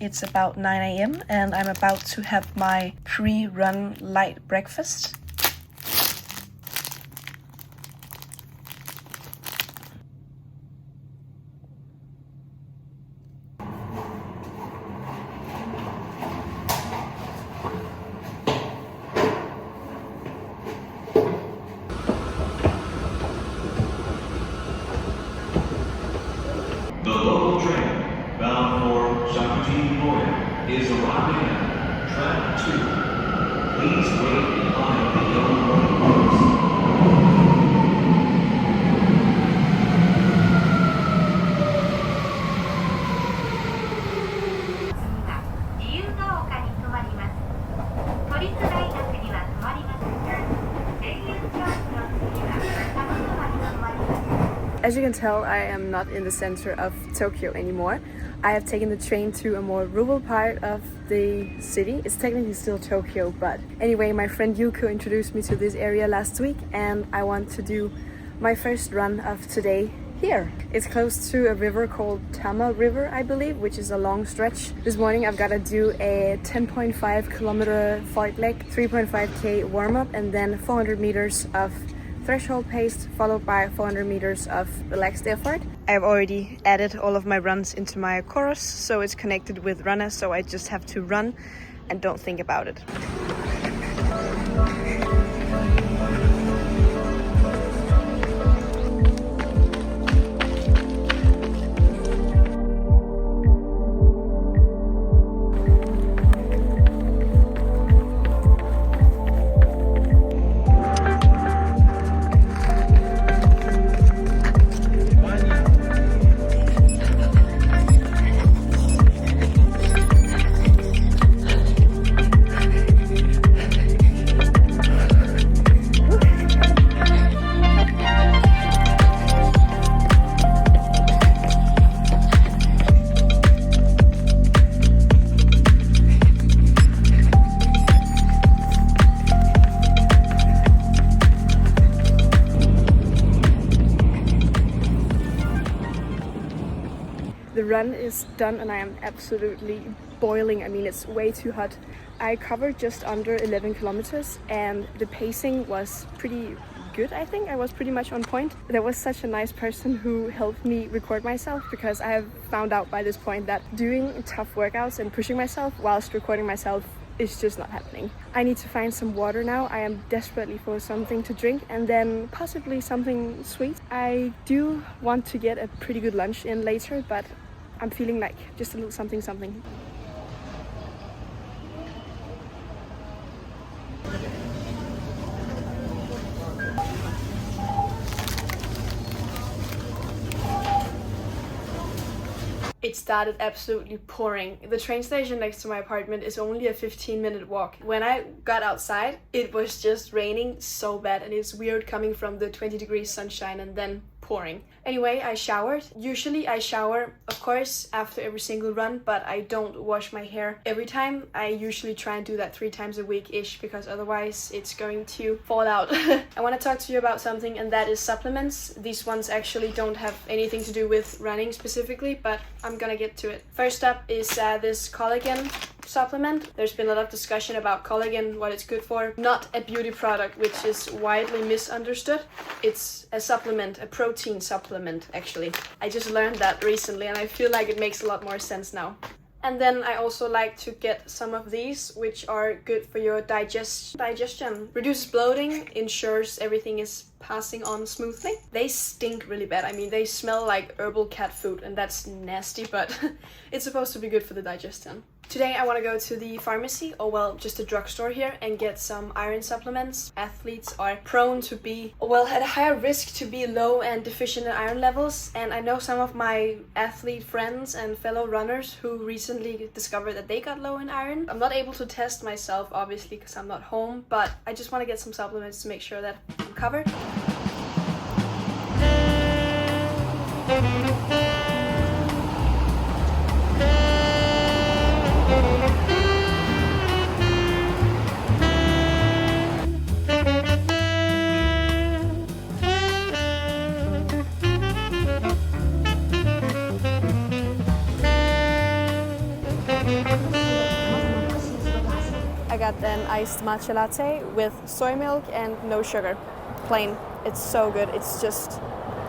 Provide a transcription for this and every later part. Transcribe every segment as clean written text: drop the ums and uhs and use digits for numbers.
It's about 9 a.m. and I'm about to have my pre-run light breakfast. The local train bound for Shakuji is arriving at track 2. Please wait behind the yellow warning post. As you can tell, I am not in the center of Tokyo anymore. I have taken the train to a more rural part of the city. It's technically still Tokyo, but anyway, my friend Yuko introduced me to this area last week and I want to do my first run of today here. It's close to a river called Tama River, I believe, which is a long stretch. This morning I've got to do a 10.5 kilometer fartlek, 3.5k warm-up and then 400 meters of threshold pace followed by 400 meters of relaxed effort. I've already added all of my runs into my chorus, so it's connected with Runner, so I just have to run and don't think about it. The run is done and I am absolutely boiling. I mean, it's way too hot. I covered just under 11 kilometers and the pacing was pretty good, I think. I was pretty much on point. There was such a nice person who helped me record myself because I have found out by this point that doing tough workouts and pushing myself whilst recording myself is just not happening. I need to find some water now. I am desperately for something to drink and then possibly something sweet. I do want to get a pretty good lunch in later, but I'm feeling like just a little something. It started absolutely pouring. The train station next to my apartment is only a 15-minute walk. When I got outside, it was just raining so bad, and it's weird coming from the 20 degrees sunshine and then pouring. Anyway, I showered. Usually I shower, of course, after every single run, but I don't wash my hair every time. I usually try and do that 3 times a week-ish because otherwise it's going to fall out. I want to talk to you about something, and that is supplements. These ones actually don't have anything to do with running specifically, but I'm gonna get to it. First up is this collagen supplement. There's been a lot of discussion about collagen, what it's good for. Not a beauty product, which is widely misunderstood. It's a supplement, a protein supplement actually. I just learned that recently and I feel like it makes a lot more sense now. And then I also like to get some of these, which are good for your digestion. Reduces bloating, ensures everything is passing on smoothly. They stink really bad. I mean, they smell like herbal cat food and that's nasty, but it's supposed to be good for the digestion. Today I want to go to the pharmacy, or well, just a drugstore here, and get some iron supplements. Athletes are prone to be, well, at a higher risk to be low and deficient in iron levels, and I know some of my athlete friends and fellow runners who recently discovered that they got low in iron. I'm not able to test myself, obviously, because I'm not home, but I just want to get some supplements to make sure that I'm covered. got an iced matcha latte with soy milk and no sugar. Plain. It's so good. It's just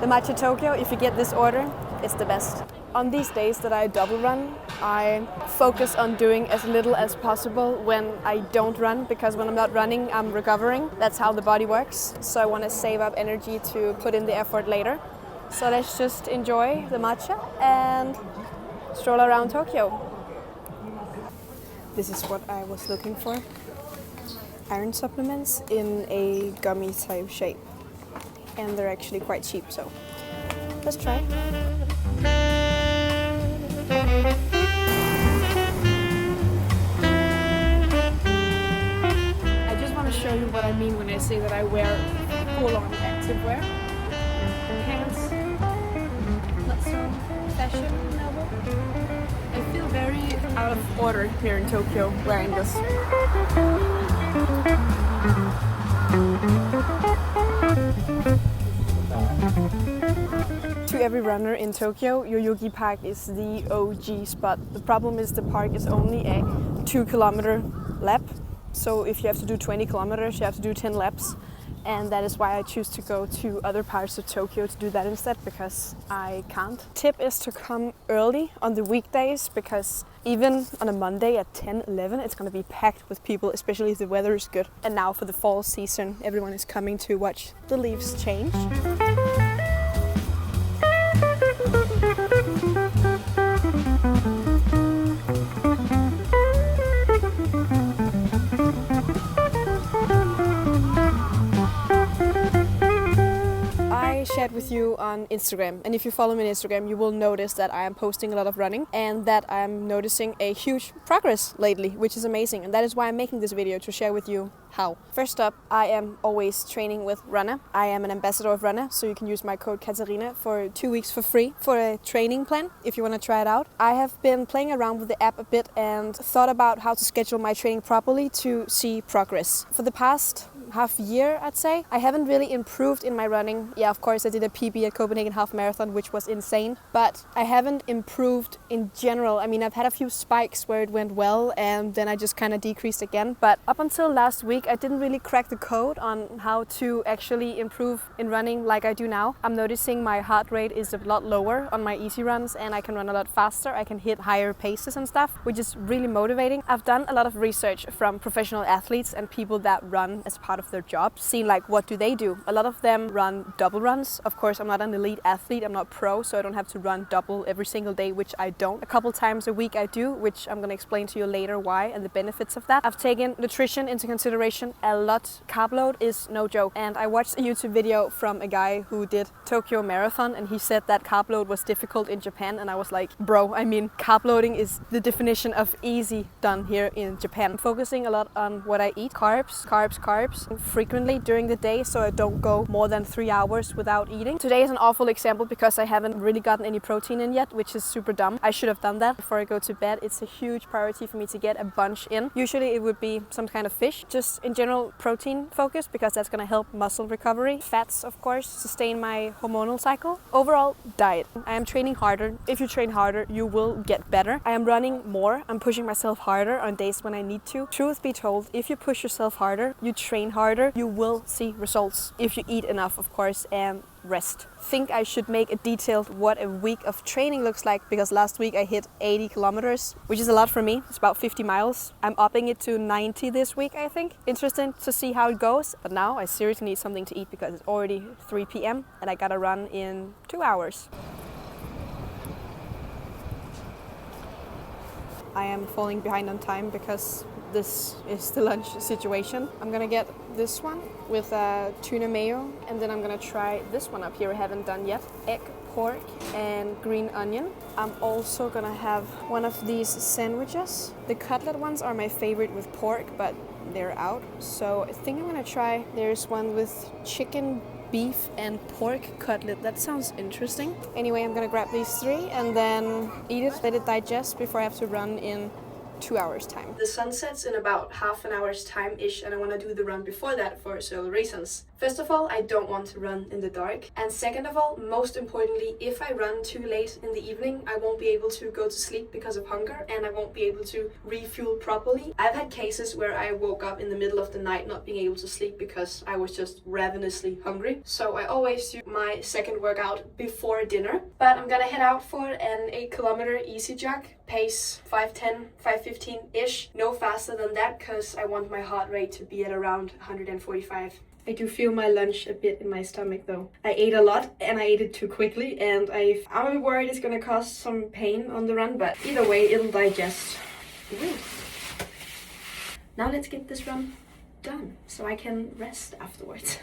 the matcha Tokyo. If you get this order, it's the best. On these days that I double run, I focus on doing as little as possible when I don't run, because when I'm not running, I'm recovering. That's how the body works. So I want to save up energy to put in the effort later. So let's just enjoy the matcha and stroll around Tokyo. This is what I was looking for. Iron supplements in a gummy type shape. And they're actually quite cheap, so let's try. I just want to show you what I mean when I say that I wear full-on activewear. Pants, not so fashion level. I feel very out of order here in Tokyo wearing this. To every runner in Tokyo, Yoyogi Park is the OG spot. The problem is the park is only a 2-kilometer lap. So if you have to do 20 kilometers, you have to do 10 laps. And that is why I choose to go to other parts of Tokyo to do that instead, because I can't. Tip is to come early on the weekdays, because even on a Monday at 10, 11, it's going to be packed with people, especially if the weather is good. And now for the fall season, everyone is coming to watch the leaves change. Shared with you on Instagram, and if you follow me on Instagram, you will notice that I am posting a lot of running and that I'm noticing a huge progress lately, which is amazing, and that is why I'm making this video, to share with you how. First up, I am always training with Runner. I am an ambassador of Runner, so you can use my code Katharina for 2 weeks for free for a training plan if you want to try it out. I have been playing around with the app a bit and thought about how to schedule my training properly to see progress. For the past half year, I'd say, I haven't really improved in my running. Yeah, of course I did a PB at Copenhagen Half Marathon, which was insane, but I haven't improved in general. I mean, I've had a few spikes where it went well and then I just kind of decreased again, but up until last week I didn't really crack the code on how to actually improve in running like I do now. I'm noticing my heart rate is a lot lower on my easy runs and I can run a lot faster. I can hit higher paces and stuff, which is really motivating. I've done a lot of research from professional athletes and people that run as part of their job, seeing like what do they do. A lot of them run double runs. Of course, I'm not an elite athlete, I'm not pro, so I don't have to run double every single day, which I don't. A couple times a week I do, which I'm going to explain to you later why and the benefits of that. I've taken nutrition into consideration a lot. Carb load is no joke, and I watched a YouTube video from a guy who did Tokyo Marathon and he said that carb load was difficult in Japan, and I was like, bro, I mean, carb loading is the definition of easy done here in Japan. I'm focusing a lot on what I eat, carbs, frequently during the day, so I don't go more than 3 hours without eating. Today is an awful example because I haven't really gotten any protein in yet, which is super dumb. I should have done that before I go to bed. It's a huge priority for me to get a bunch in. Usually it would be some kind of fish, just in general protein focus, because that's going to help muscle recovery. Fats, of course, sustain my hormonal cycle. Overall, diet. I am training harder. If you train harder, you will get better. I am running more. I'm pushing myself harder on days when I need to. Truth be told, if you push yourself harder, you train harder, you will see results. If you eat enough, of course, and rest. Think I should make a detailed what a week of training looks like, because last week I hit 80 kilometers, which is a lot for me. It's about 50 miles. I'm upping it to 90 this week, I think. Interesting to see how it goes. But now I seriously need something to eat because it's already 3 p.m. and I gotta run in 2 hours. I am falling behind on time because this is the lunch situation. I'm gonna get this one with tuna mayo, and then I'm gonna try this one up here I haven't done yet. Egg, pork and green onion. I'm also gonna have one of these sandwiches. The cutlet ones are my favorite with pork, but they're out. So I think I'm gonna try, there's one with chicken, beef and pork cutlet. That sounds interesting. Anyway, I'm gonna grab these 3 and then eat it, let it digest before I have to run in 2 hours time. The sun sets in about half an hour's time-ish, and I want to do the run before that for several reasons. First of all, I don't want to run in the dark. And second of all, most importantly, if I run too late in the evening, I won't be able to go to sleep because of hunger and I won't be able to refuel properly. I've had cases where I woke up in the middle of the night not being able to sleep because I was just ravenously hungry. So I always do my second workout before dinner. But I'm gonna head out for an 8-kilometer easy jog, pace 5:10, 5:15-ish. No faster than that because I want my heart rate to be at around 145. I do feel my lunch a bit in my stomach though. I ate a lot and I ate it too quickly and I'm worried it's gonna cause some pain on the run, but either way it'll digest. Ooh. Now let's get this run done so I can rest afterwards.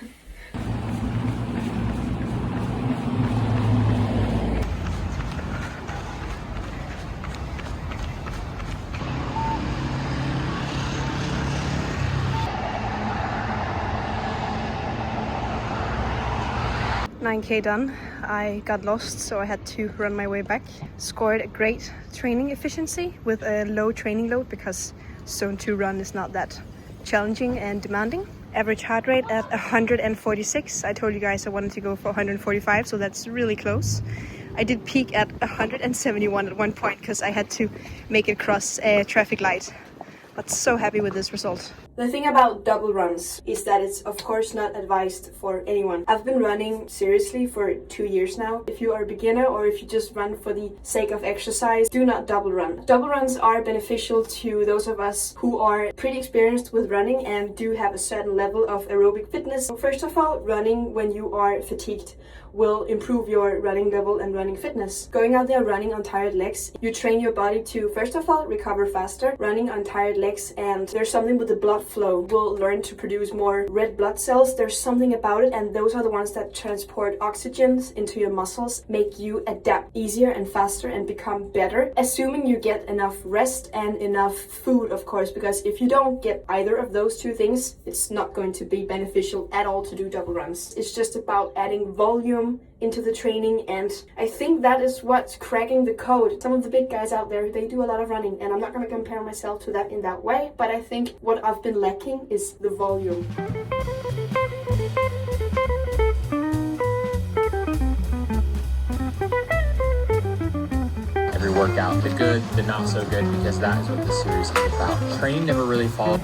9K done. I got lost, so I had to run my way back. Scored a great training efficiency with a low training load because zone 2 run is not that challenging and demanding. Average heart rate at 146. I told you guys I wanted to go for 145, so that's really close. I did peak at 171 at one point because I had to make it cross a traffic light. But so happy with this result. The thing about double runs is that it's of course not advised for anyone. I've been running seriously for 2 years now. If you are a beginner or if you just run for the sake of exercise, do not double run. Double runs are beneficial to those of us who are pretty experienced with running and do have a certain level of aerobic fitness. First of all, running when you are fatigued will improve your running level and running fitness. Going out there running on tired legs, you train your body to first of all recover faster, running on tired legs, and there's something with the blood flow. We'll learn to produce more red blood cells. There's something about it, and those are the ones that transport oxygen into your muscles, make you adapt easier and faster and become better, assuming you get enough rest and enough food, of course, because if you don't get either of those two things, it's not going to be beneficial at all to do double runs. It's just about adding volume into the training, and I think that is what's cracking the code. Some of the big guys out there, they do a lot of running, and I'm not going to compare myself to that in that way, but I think what I've been lacking is the volume. Every workout, the good, the not so good, because that is what this series is about. Training never really falls.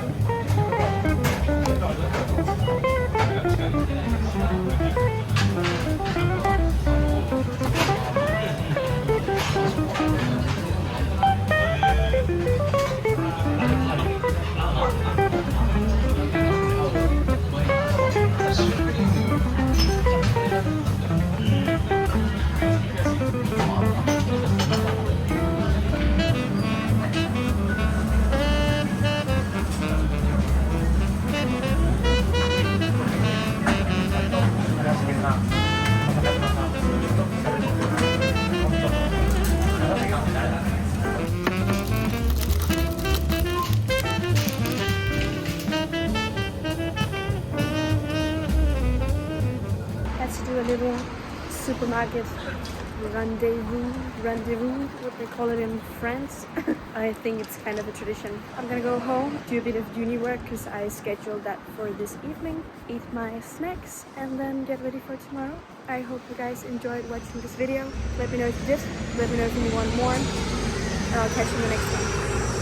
Do a little supermarket rendezvous, what they call it in France. I think it's kind of a tradition. I'm gonna go home, do a bit of uni work because I scheduled that for this evening, eat my snacks, and then get ready for tomorrow. I hope you guys enjoyed watching this video. Let me know if you did, let me know if you want more, and I'll catch you in the next one.